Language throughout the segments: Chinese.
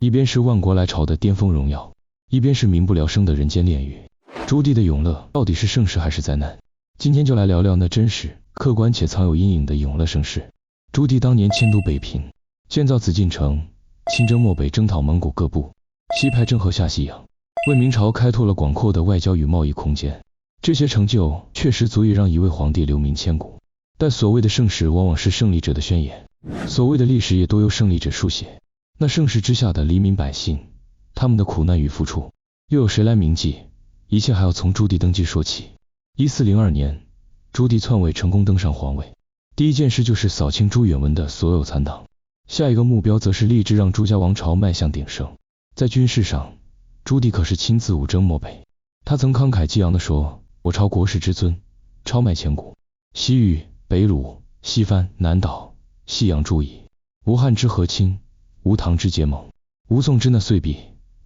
一边是万国来朝的巅峰荣耀，一边是民不聊生的人间炼狱。朱棣的永乐到底是盛世还是灾难？今天就来聊聊那真实、客观且藏有阴影的永乐盛世。朱棣当年迁都北平，建造紫禁城，亲征漠北征讨蒙古各部，西派郑和下西洋，为明朝开拓了广阔的外交与贸易空间。这些成就确实足以让一位皇帝留名千古。但所谓的盛世往往是胜利者的宣言，所谓的历史也多由胜利者书写。那盛世之下的黎民百姓，他们的苦难与付出，又有谁来铭记？一切还要从朱棣登基说起。1402年，朱棣篡位成功登上皇位，第一件事就是扫清朱允炆的所有残党，下一个目标则是立志让朱家王朝迈向鼎盛。在军事上，朱棣可是亲自五征漠北，他曾慷慨激昂地说：“我朝国士之尊，超迈千古，西域、北鲁、西番、南岛、西洋诸夷，无汉之和亲，无唐之结盟，无宋之那岁比，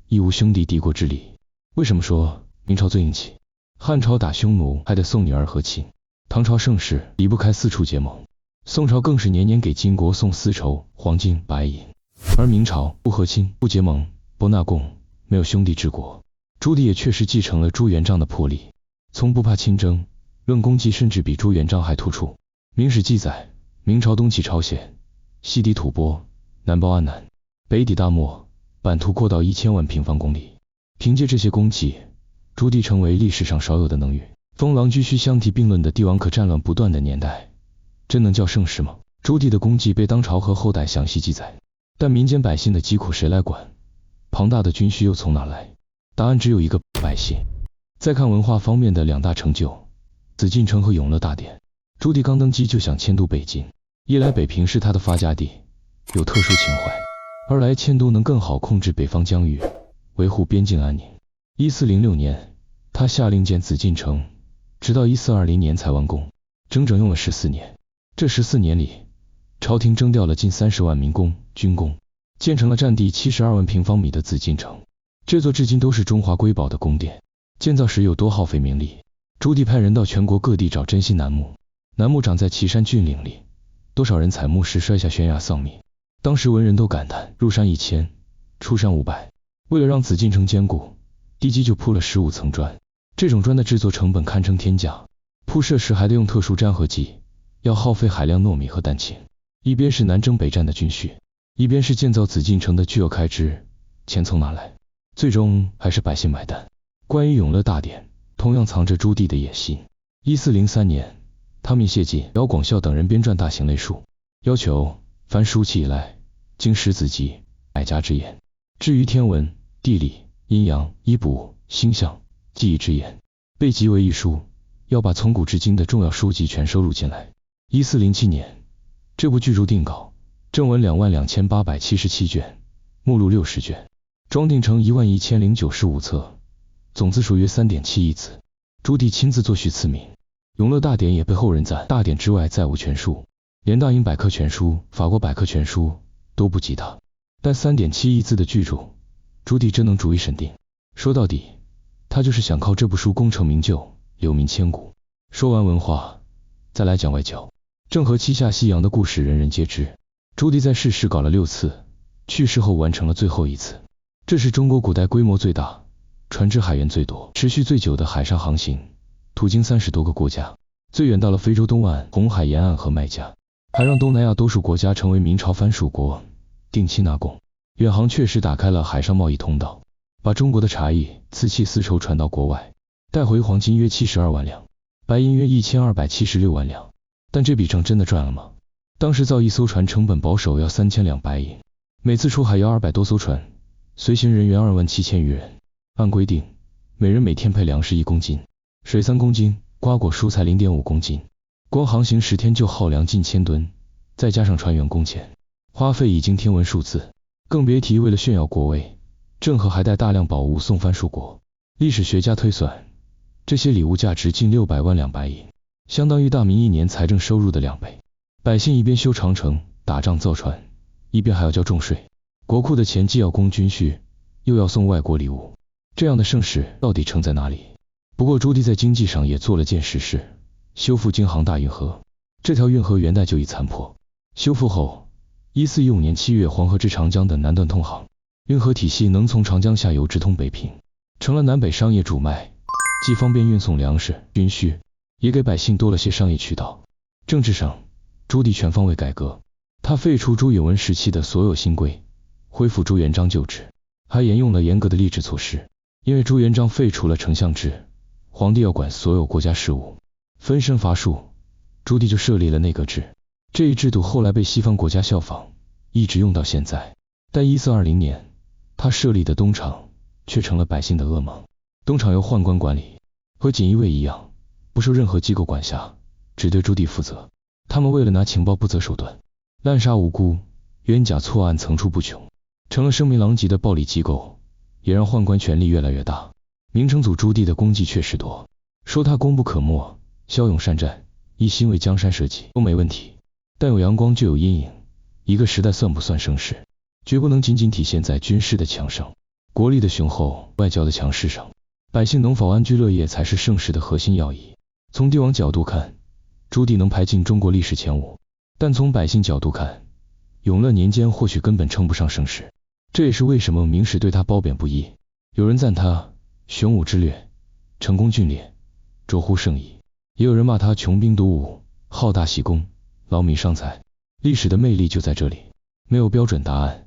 亦无兄弟敌国之礼。”为什么说明朝最硬气？汉朝打匈奴还得送女儿和亲，唐朝盛世离不开四处结盟，宋朝更是年年给金国送丝绸、黄金、白银，而明朝不和亲、不结盟、不纳贡，没有兄弟之国。朱棣也确实继承了朱元璋的魄力，从不怕亲征，论功绩甚至比朱元璋还突出。明史记载，明朝东起朝鲜，西抵吐蕃，南包安南，北抵大漠，版图扩到1000万平方公里。凭借这些功绩，朱棣成为历史上少有的能与封狼居胥相提并论的帝王。可战乱不断的年代，真能叫盛世吗？朱棣的功绩被当朝和后代详细记载，但民间百姓的疾苦谁来管？庞大的军需又从哪来？答案只有一个：百姓。再看文化方面的两大成就，紫禁城和永乐大典。朱棣刚登基就想迁都北京，一来北平是他的发家地，有特殊情怀；二来迁都能更好控制北方疆域，维护边境安宁。1406年，他下令建紫禁城，直到1420年才完工，整整用了14年。这14年里，朝廷征调了近30万民工、军工，建成了占地72万平方米的紫禁城。这座至今都是中华瑰宝的宫殿，建造时有多耗费民力。朱棣派人到全国各地找珍稀楠木，楠木长在岐山峻岭里，多少人采木时摔下悬崖丧命。当时文人都感叹：入山1000，出山500。为了让紫禁城坚固，地基就铺了15层砖，这种砖的制作成本堪称天价，铺设时还得用特殊粘合剂，要耗费海量糯米和蛋清。一边是南征北战的军需，一边是建造紫禁城的巨额开支，钱从哪来？最终还是百姓买单。关于永乐大典，同样藏着朱棣的野心。1403年，他命谢晋、姚广孝等人编撰大行类书，要求凡书契以来，经史子集，百家之言。至于天文、地理、阴阳、医卜、星象、技艺之言，被集为一书，要把从古至今的重要书籍全收入进来。1407年，这部巨著定稿，正文22877卷，目录60卷，装订成11095册，总字数约3.7亿字。朱棣亲自作序赐名。永乐大典也被后人赞，大典之外再无全书，连大英百科全书、法国百科全书都不及他。但3.7亿字的巨著，朱棣真能逐一审定。说到底，他就是想靠这部书功成名就，留名千古。说完文化，再来讲外交。郑和七下西洋的故事人人皆知，朱棣在世时搞了6次，去世后完成了最后一次。这是中国古代规模最大、船只海员最多、持续最久的海上航行，途经30多个国家，最远到了非洲东岸、红海沿岸和麦加，还让东南亚多数国家成为明朝藩属国，定期纳贡。远航确实打开了海上贸易通道，把中国的茶叶、瓷器、丝绸传到国外，带回黄金约72万两，白银约1276万两。但这笔账真的赚了吗？当时造一艘船成本保守要3000两白银，每次出海要200多艘船，随行人员27000余人。按规定，每人每天配粮食1公斤，水3公斤，瓜果蔬菜0.5公斤。光航行10天就耗粮近1000吨，再加上船员工钱，花费已经天文数字。更别提为了炫耀国威，郑和还带大量宝物送藩属国。历史学家推算，这些礼物价值近600万两白银，相当于大明1年财政收入的2倍。百姓一边修长城、打仗造船，一边还要交重税，国库的钱既要供军需，又要送外国礼物，这样的盛世到底撑在哪里？不过朱棣在经济上也做了件实事，修复京杭大运河。这条运河元代就已残破，修复后，1415年7月黄河至长江的南段通航，运河体系能从长江下游直通北平，成了南北商业主脉，既方便运送粮食、军需，也给百姓多了些商业渠道。政治上，朱棣全方位改革，他废除朱允炆时期的所有新规，恢复朱元璋旧制，还沿用了严格的吏治措施。因为朱元璋废除了丞相制，皇帝要管所有国家事务，分身乏术，朱棣就设立了内阁制。这一制度后来被西方国家效仿，一直用到现在。但1420年，他设立的东厂却成了百姓的噩梦。东厂由宦官管理，和锦衣卫一样，不受任何机构管辖，只对朱棣负责。他们为了拿情报不择手段，滥杀无辜，冤假错案层出不穷，成了声名狼藉的暴力机构，也让宦官权力越来越大。明成祖朱棣的功绩确实多，说他功不可没，骁勇善战，一心为江山社稷都没问题。但有阳光就有阴影，一个时代算不算盛世，绝不能仅仅体现在军事的强盛、国力的雄厚、外交的强势上。百姓能否安居乐业才是盛世的核心要义。从帝王角度看，朱棣能排进中国历史前5，但从百姓角度看，永乐年间或许根本称不上盛世。这也是为什么明史对他褒贬不一。有人赞他雄武之略，成功峻烈，卓乎圣矣，也有人骂他穷兵黩武，好大喜功，劳民伤财。历史的魅力就在这里，没有标准答案，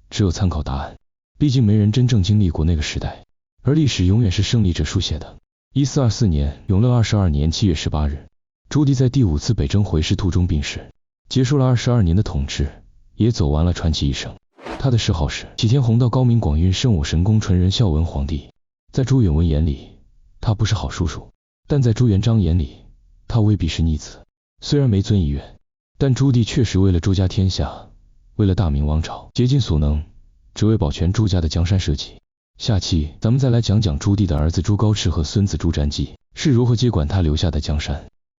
只有参考答案。毕竟没人真正经历过那个时代，而历史永远是胜利者书写的。1424年，永乐22年7月18日，朱棣在第5次北征回师途中病逝，结束了22年的统治，也走完了传奇一生。他的谥号是启天弘道高明广运圣武神功纯仁孝文皇帝。在朱允炆眼里，他不是好叔叔，但在朱元璋眼里，他未必是逆子。虽然没遵遗愿，但朱棣确实为了朱家天下，为了大明王朝，竭尽所能，只为保全朱家的江山社稷。下期咱们再来讲讲朱棣的儿子朱高炽和孙子朱瞻基是如何接管他留下的江山。